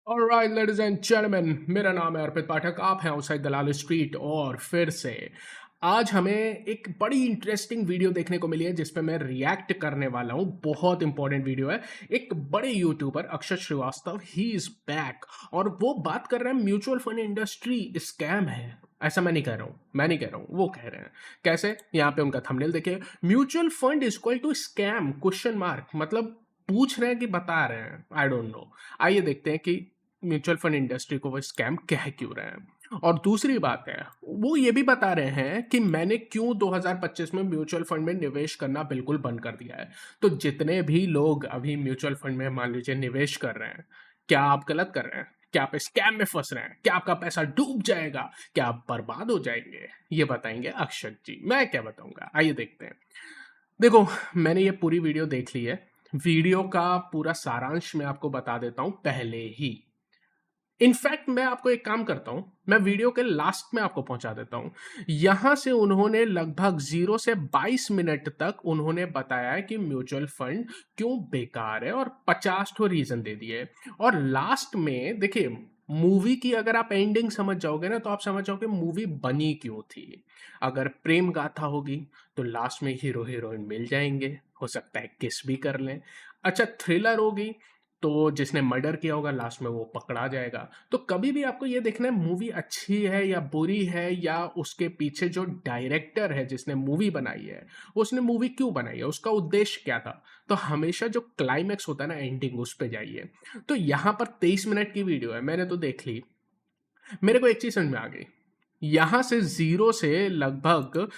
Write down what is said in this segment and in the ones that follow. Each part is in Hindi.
ऑलराइट लेडीज एंड जेंटलमैन, मेरा नाम है अर्पित पाठक। आप हैं आउटसाइड दलाल स्ट्रीट और फिर से आज हमें एक बड़ी इंटरेस्टिंग वीडियो देखने को मिली है जिस पे मैं रिएक्ट करने वाला हूँ। बहुत इंपॉर्टेंट वीडियो है। एक बड़े यूट्यूबर अक्षर श्रीवास्तव ही इज बैक और वो बात कर रहे हैं म्यूचुअल फंड इंडस्ट्री स्कैम है। ऐसा मैं नहीं कह रहा हूँ, वो कह रहे हैं। कैसे? यहाँ पे उनका थंबनेल देखिए, mutual fund is equal to scam question mark. मतलब पूछ रहे हैं कि बता रहे हैं, आई डोंट नो। आइए देखते हैं कि म्यूचुअल फंड इंडस्ट्री को वो स्कैम कह क्यों रहे हैं। और दूसरी बात है, वो ये भी बता रहे हैं कि मैंने क्यों 2025 में म्यूचुअल फंड में निवेश करना बिल्कुल बंद कर दिया है। तो जितने भी लोग अभी म्यूचुअल फंड में मान लीजिए निवेश कर रहे हैं, क्या आप गलत कर रहे हैं? क्या आप स्कैम में फंस रहे हैं? क्या आपका पैसा डूब जाएगा? क्या आप बर्बाद हो जाएंगे? ये बताएंगे अक्षत जी, मैं क्या बताऊंगा। आइए देखते हैं। देखो, मैंने ये पूरी वीडियो देख ली है। वीडियो का पूरा सारांश मैं आपको बता देता हूं पहले ही। इनफैक्ट मैं आपको एक काम करता हूं, मैं वीडियो के लास्ट में आपको पहुंचा देता हूं। यहां से उन्होंने लगभग 0 से 22 मिनट तक उन्होंने बताया है कि म्यूचुअल फंड क्यों बेकार है और 50 रीजन दे दिए। और लास्ट में देखिए, मूवी की अगर आप एंडिंग समझ जाओगे ना तो आप समझ जाओगे मूवी बनी क्यों थी। अगर प्रेम गाथा होगी तो लास्ट में हीरो हीरोइन मिल जाएंगे, हो सकता है किस भी कर लें। अच्छा, थ्रिलर होगी तो जिसने मर्डर किया होगा लास्ट में वो पकड़ा जाएगा। तो कभी भी आपको ये देखना है मूवी अच्छी है या बुरी है, या उसके पीछे जो डायरेक्टर है जिसने मूवी बनाई है, उसने मूवी क्यों बनाई है, उसका उद्देश्य क्या था। तो हमेशा जो क्लाइमैक्स होता है ना, एंडिंग, उस पे जाइए। तो यहाँ पर 23 मिनट की वीडियो है, मैंने तो देख ली। मेरे को एक चीज समझ में आ गई। यहां से 0 से लगभग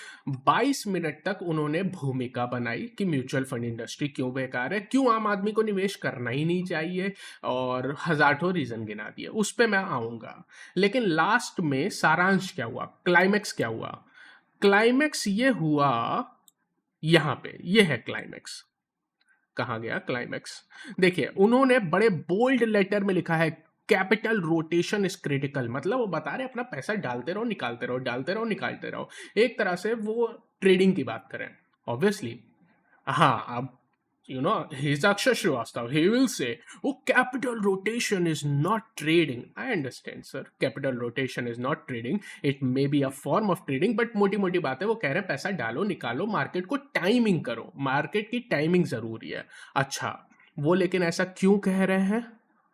22 मिनट तक उन्होंने भूमिका बनाई कि म्यूचुअल फंड इंडस्ट्री क्यों बेकार है, क्यों आम आदमी को निवेश करना ही नहीं चाहिए, और हजारों रीजन गिना दिए। उस पे मैं आऊंगा। लेकिन लास्ट में सारांश क्या हुआ, क्लाइमेक्स क्या हुआ? क्लाइमेक्स ये हुआ, यहां पे ये है क्लाइमेक्स। कहाँ गया क्लाइमेक्स? देखिए, उन्होंने बड़े बोल्ड लेटर में लिखा है, कैपिटल रोटेशन इज क्रिटिकल। मतलब वो बता रहे अपना पैसा डालते रहो निकालते रहो, डालते रहो निकालते रहो। एक तरह से वो ट्रेडिंग की बात करें, ऑब्वियसली। हाँ, अब ही इज अक्षर श्रीवास्तव, ही विल से वो capital rotation is not trading. I understand sir, capital rotation is not trading, it may be a form of trading, but मोटी मोटी बात है, वो कह रहे हैं पैसा डालो निकालो, मार्केट को टाइमिंग करो, मार्केट की टाइमिंग जरूरी है। अच्छा, वो लेकिन ऐसा क्यों कह रहे हैं?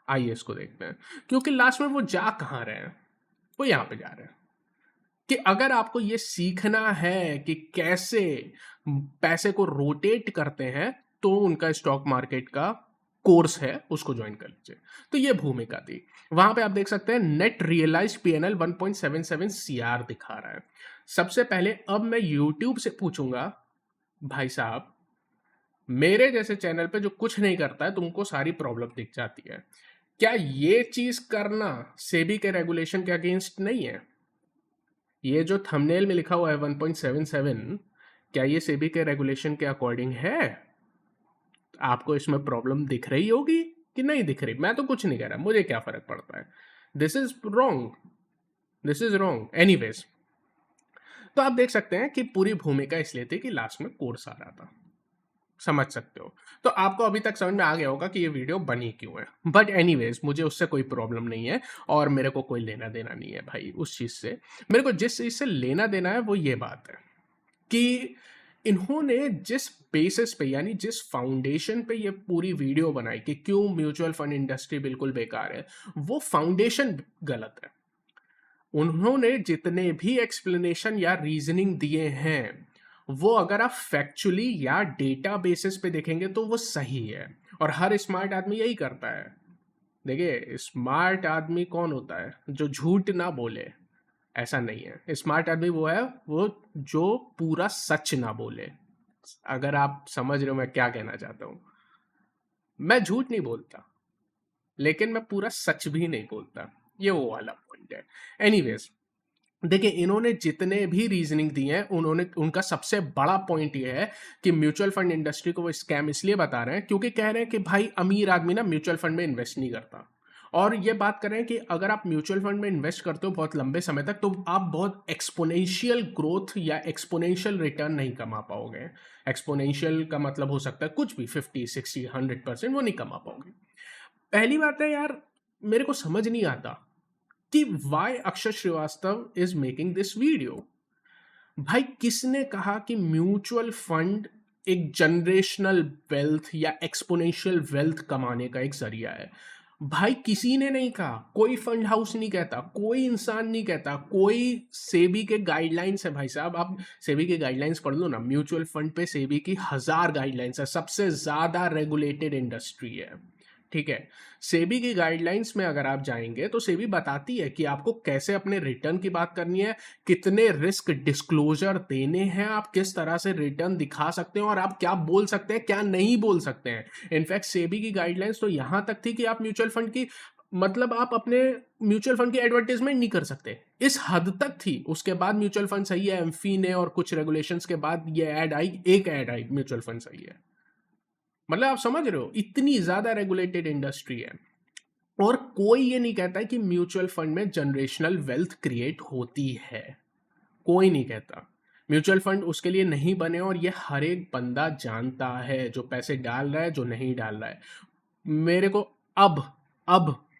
आइए इसको देखते हैं। क्योंकि लास्ट में वो जा कहाँ रहे हैं? वो यहां पे जा रहे हैं कि अगर आपको ये सीखना है कि कैसे पैसे को रोटेट करते हैं, तो उनका स्टॉक मार्केट का कोर्स है, उसको ज्वाइन कर लीजिए। तो ये भूमिका थी। वहां पे आप देख सकते हैं नेट रियलाइज पीएनएल 1.77 सीआर दिखा रहा है। सबसे पहले अब मैं यूट्यूब से पूछूंगा, भाई साहब, मेरे जैसे चैनल पे जो कुछ नहीं करता है तुमको सारी प्रॉब्लम दिख जाती है, क्या ये चीज करना सेबी के रेगुलेशन के अगेंस्ट नहीं है? ये जो थंबनेल में लिखा हुआ है 1.77, क्या ये सेबी के रेगुलेशन के अकॉर्डिंग है? आपको इसमें प्रॉब्लम दिख रही होगी कि नहीं दिख रही? मैं तो कुछ नहीं कह रहा, मुझे क्या फर्क पड़ता है। This is wrong, this is wrong anyways. तो आप देख सकते हैं कि पूरी भूमिका इसलिए थी कि लास्ट में कोर्स आ रहा था। समझ सकते हो। तो आपको अभी तक समझ में आ गया होगा कि ये वीडियो बनी क्यों है। बट एनीवेज, मुझे उससे कोई प्रॉब्लम नहीं है और मेरे को कोई लेना देना नहीं है भाई उस चीज से। मेरे को जिस चीज से लेना देना है वो ये बात है कि इन्होंने जिस बेसिस पे, यानी जिस फाउंडेशन पे ये पूरी वीडियो बनाई कि क्यों म्यूचुअल फंड इंडस्ट्री बिल्कुल बेकार है, वो फाउंडेशन गलत है। उन्होंने जितने भी एक्सप्लेनेशन या रीजनिंग दिए हैं, वो अगर आप फैक्चुअली या डेटा बेसिस पे देखेंगे तो वो सही है। और हर स्मार्ट आदमी यही करता है। देखिए, स्मार्ट आदमी कौन होता है? जो झूठ ना बोले। ऐसा नहीं है, स्मार्ट आदमी वो है, वो जो पूरा सच ना बोले। अगर आप समझ रहे हो मैं क्या कहना चाहता हूं। मैं झूठ नहीं बोलता, लेकिन मैं पूरा सच भी नहीं बोलता। ये वो वाला पॉइंट है। एनीवेज, देखिए, इन्होंने जितने भी रीजनिंग दी है, उन्होंने उनका सबसे बड़ा पॉइंट ये है कि म्यूचुअल फंड इंडस्ट्री को वो स्कैम इसलिए बता रहे हैं क्योंकि कह रहे हैं कि भाई अमीर आदमी ना म्यूचुअल फंड में इन्वेस्ट नहीं करता। और ये बात कर रहे हैं कि अगर आप म्यूचुअल फंड में इन्वेस्ट करते हो बहुत लंबे समय तक, तो आप बहुत एक्सपोनेंशियल ग्रोथ या एक्सपोनेंशियल रिटर्न नहीं कमा पाओगे। एक्सपोनेंशियल का मतलब हो सकता है कुछ भी, 50, 60, 100%, वो नहीं कमा पाओगे। पहली बात है यार, मेरे को समझ नहीं आता कि why Akshar Srivastava is making this video. भाई किसने कहा कि म्यूचुअल फंड एक जनरेशनल वेल्थ या एक्सपोनेंशियल वेल्थ कमाने का एक जरिया है? भाई किसी ने नहीं कहा, कोई फंड हाउस नहीं कहता, कोई इंसान नहीं कहता, कोई सेबी के गाइडलाइंस है। भाई साहब आप सेबी के गाइडलाइंस पढ़ लो ना, म्यूचुअल फंड पे सेबी की 1000 गाइडलाइंस है, सबसे ज्यादा रेगुलेटेड इंडस्ट्री है। ठीक है, सेबी की गाइडलाइंस में अगर आप जाएंगे तो सेबी बताती है कि आपको कैसे अपने रिटर्न की बात करनी है, कितने रिस्क डिस्क्लोजर देने हैं, आप किस तरह से रिटर्न दिखा सकते हैं और आप क्या बोल सकते हैं क्या नहीं बोल सकते हैं। इनफैक्ट सेबी की गाइडलाइंस तो यहां तक थी कि आप म्यूचुअल फंड की मतलब आप अपने म्यूचुअल फंड की एडवर्टाइजमेंट नहीं कर सकते, इस हद तक थी। उसके बाद म्यूचुअल फंड सही है, एमफी ने और कुछ रेगुलेशंस के बाद ये ऐड आई, एक ऐड आई म्यूचुअल फंड सही है। मतलब आप समझ रहे हो, इतनी ज्यादा रेगुलेटेड इंडस्ट्री है। और कोई ये नहीं कहता है कि म्यूचुअल फंड में जनरेशनल वेल्थ क्रिएट होती है, कोई नहीं कहता। म्यूचुअल फंड उसके लिए नहीं बने और ये हर एक बंदा जानता है, जो पैसे डाल रहा है जो नहीं डाल रहा है। मेरे को अब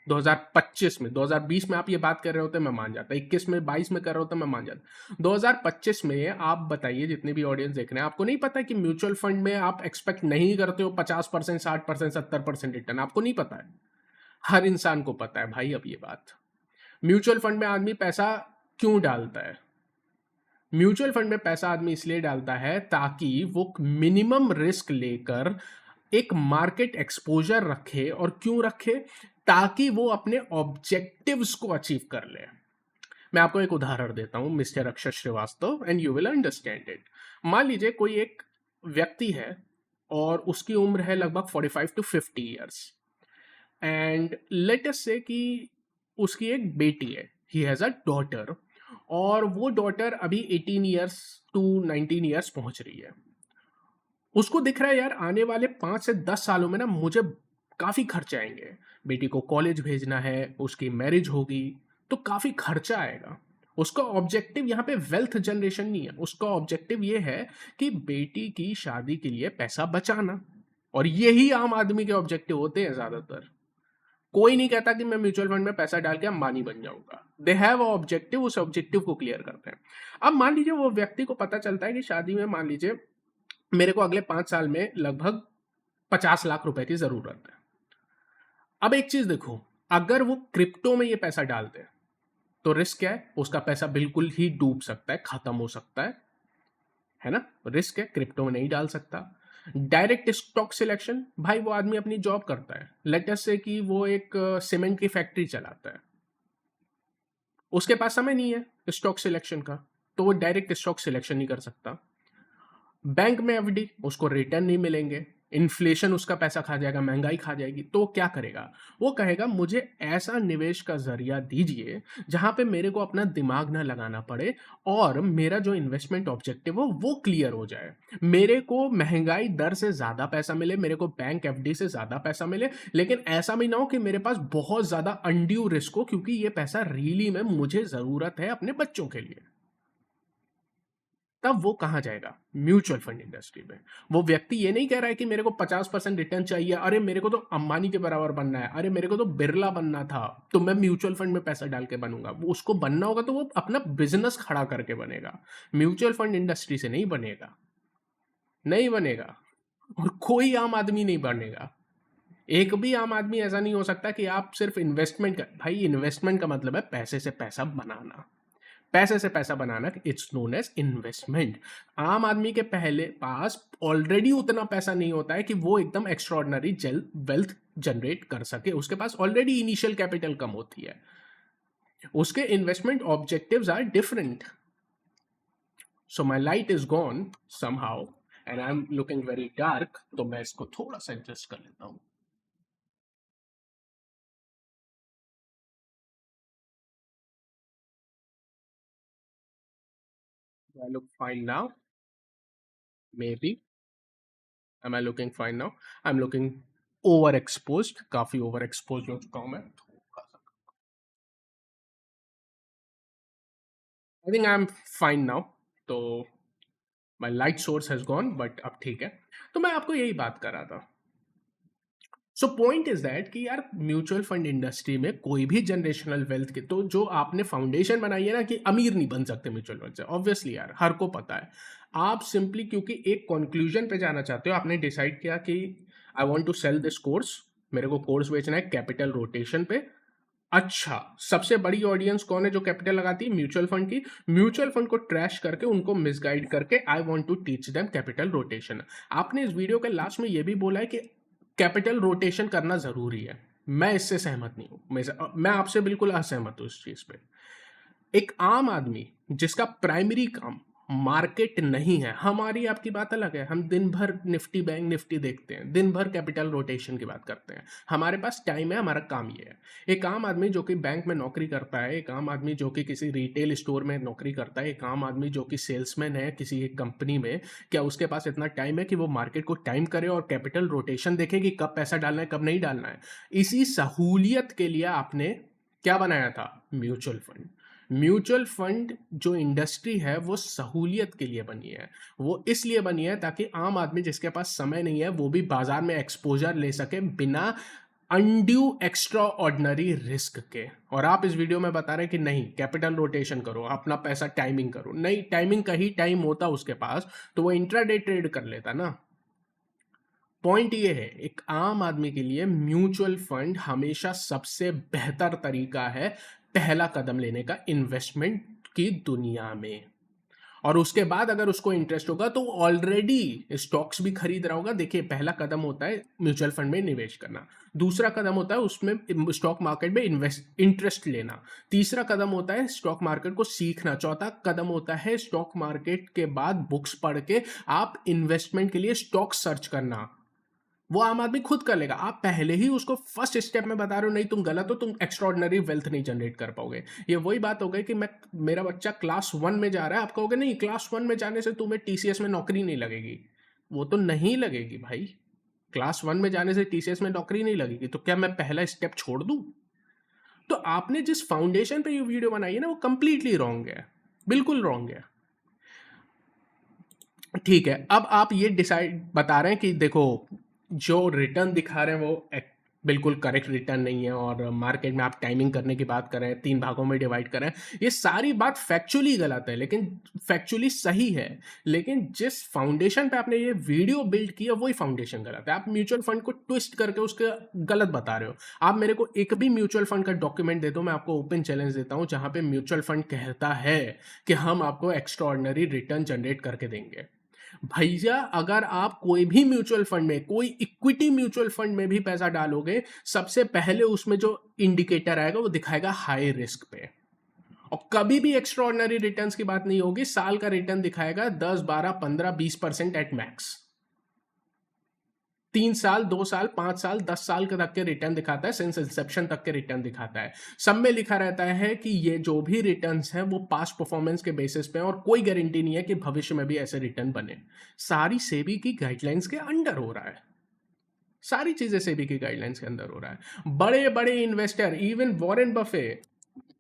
2025 में, 2020 में आप ये बात कर रहे होते मैं मान जाता, 21 में 22 में कर रहे होते मैं मान जाता, 2025 में आप बताइए, जितने भी ऑडियंस देख रहे हैं, आपको नहीं पता कि म्यूचुअल फंड में आप एक्सपेक्ट नहीं करते हो 50%, 60%, 70% रिटर्न? आपको नहीं पता है? हर इंसान को पता है भाई अब ये बात। म्यूचुअल फंड में आदमी पैसा क्यों डालता है? म्यूचुअल फंड में पैसा आदमी इसलिए डालता है ताकि वो मिनिमम रिस्क लेकर एक मार्केट एक्सपोजर रखे। और क्यों रखे? ताकि वो अपने ऑब्जेक्टिव्स को अचीव कर ले। मैं आपको एक उदाहरण देता हूं, mister Akshar Srivastava, and you will understand it. मान लीजिए कोई एक व्यक्ति है और उसकी उम्र है लगभग 45 to 50 years, and let us से कि उसकी एक बेटी है, ही हैज अ डॉटर, और वो डॉटर अभी 18 ईयर्स to 19 ईयर्स पहुंच रही है। उसको दिख रहा है यार आने वाले 5 से 10 सालों में ना मुझे काफी खर्चे आएंगे, बेटी को कॉलेज भेजना है, उसकी मैरिज होगी, तो काफी खर्चा आएगा। उसका ऑब्जेक्टिव यहाँ पे वेल्थ जनरेशन नहीं है, उसका ऑब्जेक्टिव ये है कि बेटी की शादी के लिए पैसा बचाना। और यही आम आदमी के ऑब्जेक्टिव होते हैं ज्यादातर। कोई नहीं कहता कि मैं म्यूचुअल फंड में पैसा डाल के अंबानी बन जाऊंगा। दे हैव ऑब्जेक्टिव, उस ऑब्जेक्टिव को क्लियर करते हैं। अब मान लीजिए वो व्यक्ति को पता चलता है कि शादी में मान लीजिए मेरे को अगले 5 साल में लगभग 50 लाख रुपए की जरूरत है। अब एक चीज देखो, अगर वो क्रिप्टो में ये पैसा डालते हैं तो रिस्क क्या है? उसका पैसा बिल्कुल ही डूब सकता है, खत्म हो सकता है ना? रिस्क है, क्रिप्टो में नहीं डाल सकता। डायरेक्ट स्टॉक सिलेक्शन, भाई वो आदमी अपनी जॉब करता है, लेटेस्ट से कि वो एक सीमेंट की फैक्ट्री चलाता है, उसके पास समय नहीं है स्टॉक सिलेक्शन का, तो वो डायरेक्ट स्टॉक सिलेक्शन नहीं कर सकता। बैंक में एफडी, उसको रिटर्न नहीं मिलेंगे, इन्फ्लेशन उसका पैसा खा जाएगा, महंगाई खा जाएगी, तो वो क्या करेगा? वो कहेगा मुझे ऐसा निवेश का जरिया दीजिए जहां पे मेरे को अपना दिमाग ना लगाना पड़े और मेरा जो इन्वेस्टमेंट ऑब्जेक्टिव हो वो क्लियर हो जाए। मेरे को महंगाई दर से ज्यादा पैसा मिले, मेरे को बैंक एफडी से ज्यादा पैसा मिले, लेकिन ऐसा भी ना हो कि मेरे पास बहुत ज्यादा अनड्यू रिस्क हो, क्योंकि ये पैसा रियली में मुझे जरूरत है अपने बच्चों के लिए। तब वो कहाँ जाएगा? म्यूचुअल फंड इंडस्ट्री में। वो व्यक्ति ये नहीं कह रहा है कि मेरे को 50% रिटर्न चाहिए, अरे मेरे को तो अंबानी के बराबर बनना है, अरे मेरे को तो बिरला बनना था, तो मैं म्यूचुअल फंड में पैसा डाल के बनूंगा। वो उसको बनना होगा तो वो अपना बिजनेस खड़ा करके बनेगा, म्यूचुअल फंड इंडस्ट्री से नहीं बनेगा। नहीं बनेगा। और कोई आम आदमी नहीं बनेगा। एक भी आम आदमी ऐसा नहीं हो सकता कि आप सिर्फ इन्वेस्टमेंट का, भाई इन्वेस्टमेंट का मतलब है पैसे से पैसा बनाना। पैसे से पैसा बनाना इट्स नोन एज इन्वेस्टमेंट। आम आदमी के पहले पास ऑलरेडी उतना पैसा नहीं होता है कि वो एकदम एक्स्ट्रॉर्डनरी वेल्थ जनरेट कर सके, उसके पास ऑलरेडी इनिशियल कैपिटल कम होती है, उसके investment objectives are different. So my light is gone somehow and I am looking very dark, तो मैं इसको थोड़ा सा एडजस्ट कर लेता हूं। I look fine now, maybe. Am I looking fine now? I'm looking overexposed, काफी overexposed हो चुका हूं मैं थोड़ा सा। I think I'm fine now. तो my light source has gone, but अब ठीक है। तो मैं आपको यही बात कर रहा था। सो पॉइंट इज दैट कि यार म्यूचुअल फंड इंडस्ट्री में कोई भी जनरेशनल वेल्थ के, तो जो आपने फाउंडेशन बनाई है ना कि अमीर नहीं बन सकते म्यूचुअल फंड से, ऑब्वियसली यार हर को पता है। आप सिंपली क्योंकि एक कंक्लूजन पे जाना चाहते हो, आपने डिसाइड किया कि I want to sell this course, मेरे को कोर्स बेचना है कैपिटल रोटेशन पे। अच्छा, सबसे बड़ी ऑडियंस कौन है जो कैपिटल लगाती है? म्यूचुअल फंड की। म्यूचुअल फंड को ट्रैश करके, उनको मिसगाइड करके I want to teach them capital rotation. आपने इस वीडियो के लास्ट में ये भी बोला है कि कैपिटल रोटेशन करना जरूरी है। मैं इससे सहमत नहीं हूं, मैं आपसे बिल्कुल असहमत हूं इस चीज पे। एक आम आदमी जिसका प्राइमरी काम मार्केट नहीं है, हमारी आपकी बात अलग है, हम दिन भर निफ्टी बैंक निफ्टी देखते हैं, दिन भर कैपिटल रोटेशन की बात करते हैं, हमारे पास टाइम है, हमारा काम ये है। एक आम आदमी जो कि बैंक में नौकरी करता है, एक आम आदमी जो कि किसी रिटेल स्टोर में नौकरी करता है, एक आम आदमी जो कि सेल्समैन है किसी एक कंपनी में, क्या उसके पास इतना टाइम है कि वो मार्केट को टाइम करे और कैपिटल रोटेशन देखे कि कब पैसा डालना है कब नहीं डालना है? इसी सहूलियत के लिए आपने क्या बनाया था? Mutual fund. म्यूचुअल फंड जो इंडस्ट्री है वो सहूलियत के लिए बनी है, वो इसलिए बनी है ताकि आम आदमी जिसके पास समय नहीं है वो भी बाजार में एक्सपोजर ले सके बिना अनड्यू एक्स्ट्रा ऑर्डिनरी रिस्क के। और आप इस वीडियो में बता रहे हैं कि नहीं, कैपिटल रोटेशन करो, अपना पैसा टाइमिंग करो। नहीं, टाइमिंग का ही टाइम होता उसके पास तो वो इंट्राडे ट्रेड कर लेता ना। पॉइंट ये है, एक आम आदमी के लिए म्यूचुअल फंड हमेशा सबसे बेहतर तरीका है पहला कदम लेने का इन्वेस्टमेंट की दुनिया में। और उसके बाद अगर उसको इंटरेस्ट होगा तो ऑलरेडी स्टॉक्स भी खरीद रहा होगा। देखिए, पहला कदम होता है म्यूचुअल फंड में निवेश करना, दूसरा कदम होता है उसमें स्टॉक मार्केट में इंटरेस्ट लेना, तीसरा कदम होता है स्टॉक मार्केट को सीखना, चौथा कदम होता है स्टॉक मार्केट के बाद बुक्स पढ़ के आप इन्वेस्टमेंट के लिए स्टॉक सर्च करना। वो आम आदमी खुद कर लेगा। आप पहले ही उसको फर्स्ट स्टेप में बता रहे हो नहीं तुम गलत हो, तुम एक्स्ट्रॉर्डिनरी वेल्थ नहीं जनरेट कर पाओगे। ये वही बात हो गई कि मेरा बच्चा क्लास 1 में जा रहा है, आप कहोगे नहीं क्लास 1 में जाने से तुम्हें टीसीएस में नौकरी नहीं लगेगी। वो तो नहीं लगेगी भाई, क्लास 1 में जाने से टीसीएस में नौकरी नहीं लगेगी, तो क्या मैं पहला स्टेप छोड़ दूं? तो आपने जिस फाउंडेशन पे ये वीडियो बनाई है ना वो कंप्लीटली रॉन्ग है, बिल्कुल रॉन्ग है। ठीक है, अब आप ये डिसाइड बता रहे हैं कि देखो जो रिटर्न दिखा रहे हैं वो बिल्कुल करेक्ट रिटर्न नहीं है, और मार्केट में आप टाइमिंग करने की बात कर रहे हैं, 3 भागों में डिवाइड कर रहे हैं, ये सारी बात फैक्चुअली गलत है, लेकिन फैक्चुअली सही है। लेकिन जिस फाउंडेशन पे आपने ये वीडियो बिल्ड किया वही फाउंडेशन गलत है। आप म्यूचुअल फंड को ट्विस्ट करके उसके गलत बता रहे हो। आप मेरे को एक भी म्यूचुअल फंड का डॉक्यूमेंट दे दो, मैं आपको ओपन चैलेंज देता हूं जहां पे म्यूचुअल फंड कहता है कि हम आपको एक्स्ट्रा ऑर्डिनरी रिटर्न जनरेट करके देंगे। भैया, अगर आप कोई भी म्यूचुअल फंड में, कोई इक्विटी म्यूचुअल फंड में भी पैसा डालोगे, सबसे पहले उसमें जो इंडिकेटर आएगा वो दिखाएगा हाई रिस्क पे, और कभी भी एक्स्ट्रा ऑर्डिनरी रिटर्न्स की बात नहीं होगी। साल का रिटर्न दिखाएगा 10, 12, 15, 20% एट मैक्स। 3 साल, 2 साल, 5 साल, 10 साल के तक के रिटर्न दिखाता है, सिंस इंसेप्शन तक के रिटर्न दिखाता है। सब में लिखा रहता है कि ये जो भी रिटर्न्स हैं वो पास्ट परफॉर्मेंस के बेसिस पे, और कोई गारंटी नहीं है कि भविष्य में भी ऐसे रिटर्न बने। सारी सेबी की गाइडलाइंस के अंडर हो रहा है, सारी चीजें सेबी की गाइडलाइंस के अंदर हो रहा है। बड़े बड़े इन्वेस्टर, इवन वॉरेन बफे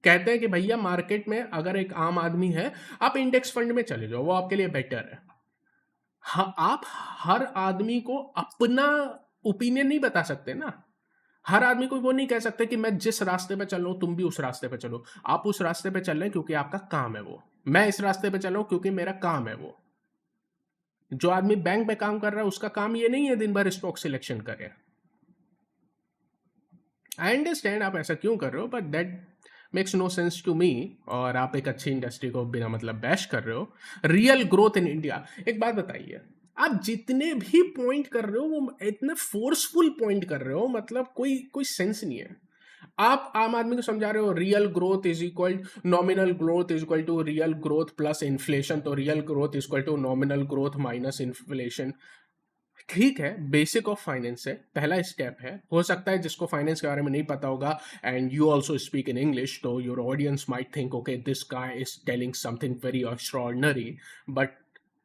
कहते हैं कि भैया मार्केट में अगर एक आम आदमी है, आप इंडेक्स फंड में चले जाओ, वो आपके लिए बेटर है। हाँ, आप हर आदमी को अपना ओपिनियन नहीं बता सकते ना। हर आदमी को वो नहीं कह सकते कि मैं जिस रास्ते पे चल रहा हूं तुम भी उस रास्ते पे चलो। आप उस रास्ते पे चल रहे हैं क्योंकि आपका काम है वो, मैं इस रास्ते पे चल रहा हूं क्योंकि मेरा काम है वो। जो आदमी बैंक में काम कर रहा है उसका काम ये नहीं है दिन भर स्टॉक सिलेक्शन करे। आई अंडरस्टैंड आप ऐसा क्यों कर रहे हो, but that makes no sense to me. और आप एक अच्छी इंडस्ट्री को बिना मतलब बैश कर रहे हो। रियल ग्रोथ इन इंडिया, एक बात बताइए, आप जितने भी पॉइंट कर रहे हो वो इतने फोर्सफुल पॉइंट कर रहे हो, मतलब कोई कोई सेंस नहीं है। आप आम आदमी को समझा रहे हो real growth is equal, nominal growth is equal to real growth plus inflation, तो real growth is equal to nominal growth minus inflation. ठीक है, बेसिक ऑफ फाइनेंस है, पहला स्टेप है। हो सकता है जिसको फाइनेंस के बारे में नहीं पता होगा and you also speak in English, तो your audience might think okay this guy is telling something very extraordinary, but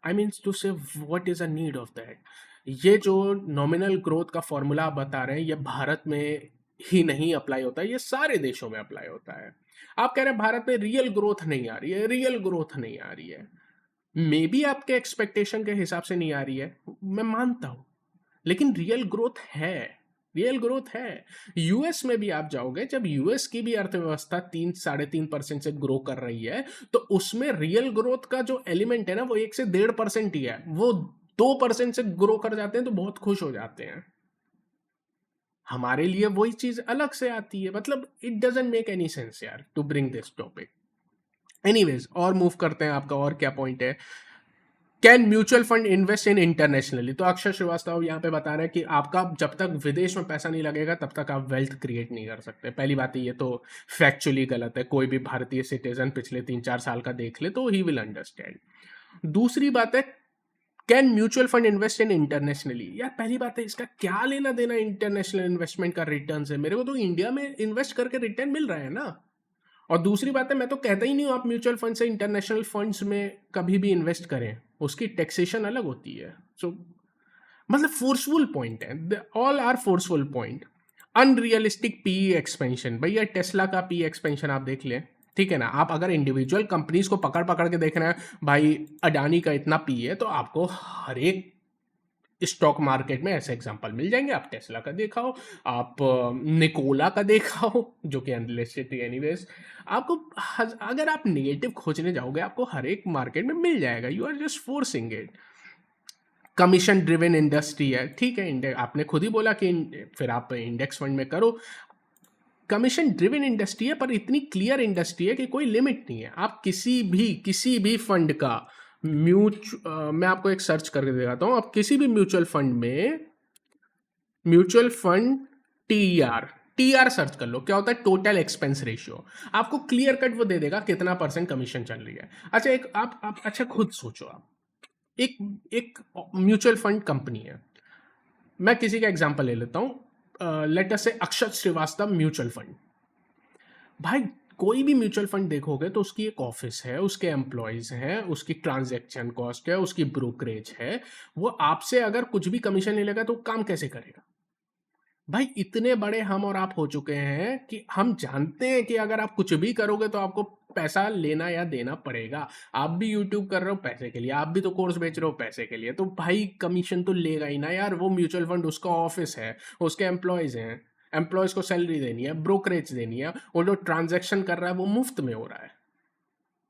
I mean to say what is a need of that. ये जो नॉमिनल ग्रोथ का फॉर्मूला आप बता रहे हैं ये भारत में ही नहीं अप्लाई होता है, ये सारे देशों में अप्लाई होता है। आप कह रहे हैं भारत में रियल ग्रोथ नहीं आ रही है, रियल ग्रोथ नहीं आ रही है। मे बी आपके एक्सपेक्टेशन के हिसाब से नहीं आ रही है, मैं मानता हूं, लेकिन रियल ग्रोथ है। रियल ग्रोथ है। यूएस में भी आप जाओगे, जब यूएस की भी अर्थव्यवस्था 3-3.5% से ग्रो कर रही है, तो उसमें रियल ग्रोथ का जो एलिमेंट है ना, वो 1 से 1.5% ही है। वो 2% से ग्रो कर जाते हैं तो बहुत खुश हो जाते हैं। हमारे लिए वही चीज अलग से आती है। मतलब it doesn't make any sense यार to bring this topic. Anyways, और मूव करते हैं। आपका और क्या पॉइंट है? Can mutual fund invest in internationally? तो अक्षय श्रीवास्तव यहाँ पे बता रहे हैं कि आपका जब तक विदेश में पैसा नहीं लगेगा तब तक आप वेल्थ क्रिएट नहीं कर सकते। पहली बात ये तो फैक्चुअली गलत है। कोई भी भारतीय सिटीजन पिछले 3-4 साल का देख ले तो ही विल अंडरस्टैंड। दूसरी बात है, can mutual fund invest in internationally? यार पहली बात है, इसका क्या लेना देना इंटरनेशनल इन्वेस्टमेंट का रिटर्न से? मेरे को तो इंडिया में इन्वेस्ट करके रिटर्न मिल रहा है ना। और दूसरी बात है, मैं तो कहता ही नहीं हूं आप म्यूचुअल फंड से इंटरनेशनल फंड्स में कभी भी इन्वेस्ट करें, उसकी टैक्सेशन अलग होती है। सो मतलब फोर्सफुल पॉइंट है, all are forceful point. Unrealistic PE expansion, भैया टेस्ला का पी एक्सपेंशन आप देख लें, ठीक है ना। आप अगर इंडिविजुअल कंपनीज को पकड़ पकड़ के देख रहे हैं, भाई अडानी का इतना पी है, तो आपको हर एक स्टॉक मार्केट में ऐसे एग्जांपल मिल जाएंगे। आप टेस्ला का देखा हो, आप निकोला का देखा हो, जो कि अनलिस्टेड थी एनीवेज। आपको अगर आप नेगेटिव खोजने जाओगे, आपको हर एक मार्केट में मिल जाएगा। You are just forcing it. Commission driven industry है, ठीक है, आपने खुद ही बोला कि फिर आप इंडेक्स फंड में करो। कमीशन ड्रिवन इंडस्ट्री है, पर इतनी क्लियर इंडस्ट्री है कि कोई लिमिट नहीं है। आप किसी भी फंड का मैं आपको एक सर्च करके दिखाता हूं। आप किसी भी म्यूचुअल फंड में म्यूचुअल फंड टीआर सर्च कर लो, क्या होता है टोटल एक्सपेंस रेशियो। आपको क्लियर कट वो दे देगा कितना % कमीशन चल रही है। अच्छा, एक आप अच्छा खुद सोचो। आप एक एक म्यूचुअल फंड कंपनी है, मैं किसी का एग्जांपल ले लेता हूं, लेट अस से अक्षत श्रीवास्तव म्यूचुअल फंड। भाई कोई भी म्यूचुअल फंड देखोगे तो उसकी एक ऑफिस है, उसके एम्प्लॉयज हैं, उसकी ट्रांजैक्शन कॉस्ट है, उसकी ब्रोकरेज है। वो आपसे अगर कुछ भी कमीशन नहीं लेगा तो काम कैसे करेगा? भाई इतने बड़े हम और आप हो चुके हैं कि हम जानते हैं कि अगर आप कुछ भी करोगे तो आपको पैसा लेना या देना पड़ेगा। आप भी यूट्यूब कर रहे हो पैसे के लिए, आप भी तो कोर्स बेच रहे हो पैसे के लिए, तो भाई कमीशन तो लेगा ही ना यार। वो म्यूचुअल फंड उसका ऑफिस है, उसके एम्प्लॉयज हैं, एम्प्लॉयज को सैलरी देनी है, ब्रोकरेज देनी है। वो जो ट्रांजेक्शन कर रहा है वो मुफ्त में हो रहा है,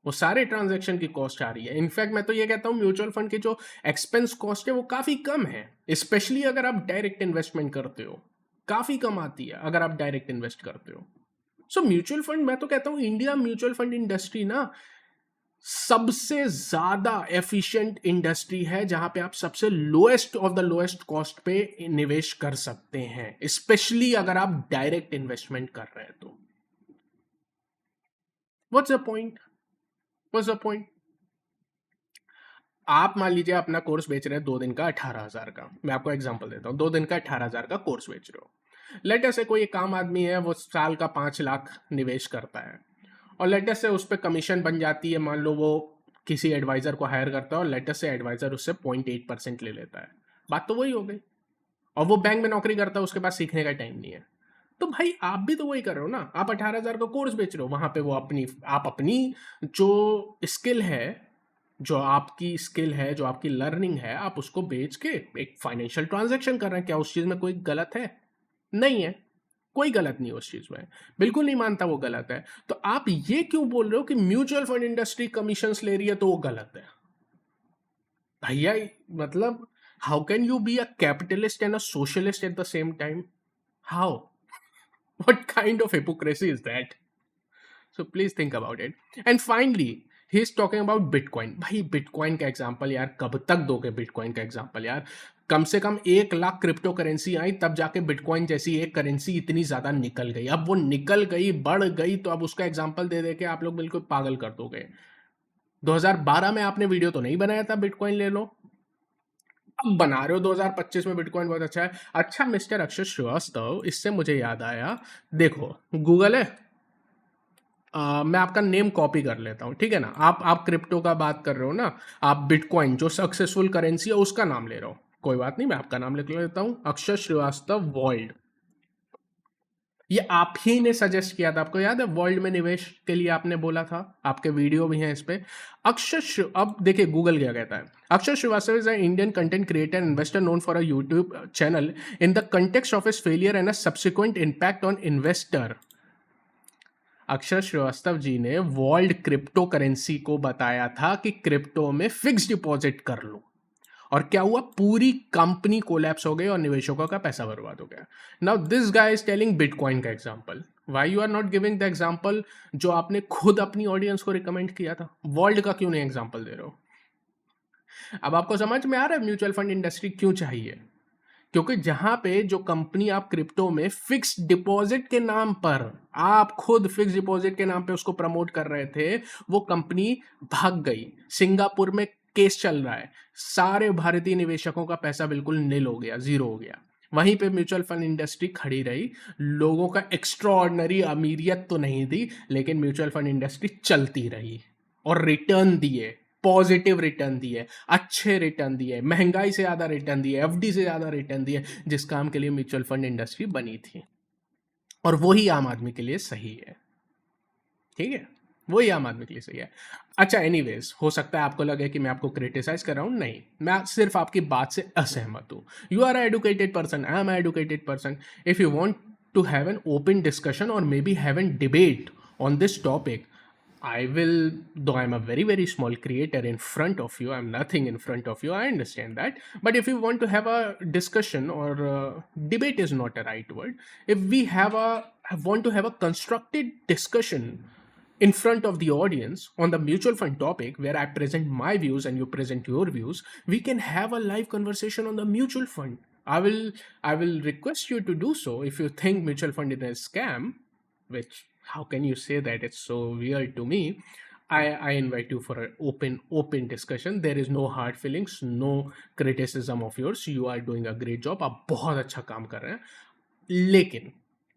वो सारे ट्रांजेक्शन की कॉस्ट आ रही है। इनफैक्ट मैं तो ये कहता हूँ म्यूचुअल फंड की जो एक्सपेंस कॉस्ट है वो काफी कम है, स्पेशली अगर आप डायरेक्ट इन्वेस्टमेंट करते हो। काफी कम आती है अगर आप डायरेक्ट इन्वेस्ट करते हो। सो म्यूचुअल फंड, मैं तो कहता हूँ इंडिया म्यूचुअल फंड इंडस्ट्री ना सबसे ज्यादा एफिशिएंट इंडस्ट्री है, जहां पे आप सबसे lowest of the lowest cost पे निवेश कर सकते हैं, स्पेशली अगर आप डायरेक्ट इन्वेस्टमेंट कर रहे हैं तो। What's the point? What's the point? आप मान लीजिए अपना कोर्स बेच रहे हैं 2 दिन का 18,000 का। मैं आपको एग्जांपल देता हूँ, 2 दिन का 18,000 का कोर्स बेच रहे हो। लेटर से कोई एक आम आदमी है, वो साल का 5 लाख निवेश करता है, और लेटर से उस पर कमीशन बन जाती है। मान लो वो किसी एडवाइजर को हायर करता है और लेटर से एडवाइजर उससे 0.8% ले लेता है। बात तो वही हो गई। और वो बैंक में नौकरी करता है, उसके पास सीखने का टाइम नहीं है। तो भाई आप भी तो वही कर रहे हो ना। आप 18,000 का कोर्स बेच रहे हो, वहां पे वो आप अपनी जो स्किल है, जो आपकी लर्निंग है, आप उसको बेच के एक फाइनेंशियल ट्रांजैक्शन कर रहे हैं। क्या उस चीज में कोई गलत है? नहीं है, कोई गलत नहीं उस चीज में। बिल्कुल नहीं मानता वो गलत है। तो आप ये क्यों बोल रहे हो कि म्यूचुअल फंड इंडस्ट्री कमीशंस ले रही है तो वो गलत है? भैया मतलब how can you be a capitalist and a socialist at the same time? How? What kind of hypocrisy is that? So please think about it. And finally he is talking about bitcoin. भाई बिटकॉइन का एग्जांपल यार कब तक दोगे? बिटकॉइन का एग्जांपल यार, कम से कम 1 लाख क्रिप्टो करेंसी आई तब जाके बिटकॉइन जैसी एक करेंसी इतनी ज्यादा निकल गई। अब वो निकल गई, बढ़ गई, तो अब उसका एग्जांपल दे दे के आप लोग बिल्कुल पागल कर दोगे। 2012 में आपने वीडियो तो नहीं बनाया था बिटकॉइन ले लो, अब बना रहे हो 2025 में बिटकॉइन बहुत अच्छा है। अच्छा मिस्टर अक्षय श्रीवास्तव, इससे मुझे याद आया, देखो गूगल है, मैं आपका नेम कॉपी कर लेता हूँ, ठीक है ना। आप क्रिप्टो का बात कर रहे हो ना, आप बिटकॉइन जो सक्सेसफुल करेंसी है उसका नाम ले रहे हो, कोई बात नहीं, मैं आपका नाम लिख लेता हूँ, अक्षय श्रीवास्तव वर्ल्ड। ये आप ही ने सजेस्ट किया था, आपको याद है? वर्ल्ड में निवेश के लिए आपने बोला था, आपके वीडियो भी हैं इस पे। अब देखिए गूगल क्या कहता है। Akshar Srivastava is a Indian content creator investor known for a YouTube channel in the context of his failure and a subsequent impact on investor. Akshar Srivastava जी ने वर्ल्ड क्रिप्टो करेंसी को बताया था कि क्रिप्टो में फिक्स डिपॉजिट कर लो, और क्या हुआ? पूरी कंपनी कोलैप्स हो गई और निवेशकों का पैसा बर्बाद हो गया। Now this guy is telling bitcoin का example. Why you are not giving the example जो आपने खुद अपनी ऑडियंस को रिकमेंड किया था? वर्ल्ड का क्यों नहीं एग्जांपल दे रहे हो? अब आपको समझ में आ रहा है म्यूचुअल फंड इंडस्ट्री क्यों चाहिए? क्योंकि जहां पे जो कंपनी आप क्रिप्टो में फिक्स डिपॉजिट के नाम पर, आप खुद फिक्स डिपॉजिट के नाम पे उसको प्रमोट कर रहे थे, वो कंपनी भाग गई। सिंगापुर में केस चल रहा है, सारे भारतीय निवेशकों का पैसा बिल्कुल निल हो गया, जीरो हो गया। वहीं पे म्यूचुअल फंड इंडस्ट्री खड़ी रही। लोगों का एक्स्ट्रा ऑर्डिनरी अमीरियत तो नहीं थी, लेकिन म्यूचुअल फंड इंडस्ट्री चलती रही और रिटर्न दिए, पॉजिटिव रिटर्न दिए, अच्छे रिटर्न दिए, महंगाई से ज़्यादा रिटर्न दिए, एफडी से ज़्यादा रिटर्न दिए, जिस काम के लिए म्यूचुअल फंड इंडस्ट्री बनी थी। और वही आम आदमी के लिए सही है। ठीक है, वही आम आदमी के लिए सही है। अच्छा, एनीवेज, हो सकता है आपको लगे कि मैं आपको क्रिटिसाइज कर रहा हूँ। नहीं, मैं सिर्फ आपकी बात से असहमत हूँ। You are educated person, I am educated person. If you want to have an open discussion और maybe have an debate on this topic, I will, though I'm a very, very small creator in front of you, I'm nothing in front of you, I understand that. But if you want to have a discussion, or debate is not a right word, if we want to have a constructed discussion in front of the audience on the mutual fund topic, where I present my views and you present your views, we can have a live conversation on the mutual fund. I will request you to do so. If you think mutual fund is a scam, which, how can you say that? It's so weird to me. I invite you for an open discussion. There is no hard feelings, no criticism of yours. You are doing a great job. आप बहुत अच्छा काम कर रहे हैं, लेकिन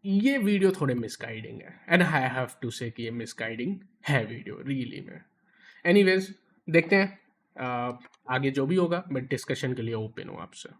ये वीडियो थोड़े मिसगाइडिंग है, एंड आई हैव टू से कि ये मिसगाइडिंग है वीडियो रियली में। एनीवेज, देखते हैं आगे जो भी होगा। मैं डिस्कशन के लिए ओपन हूँ आपसे।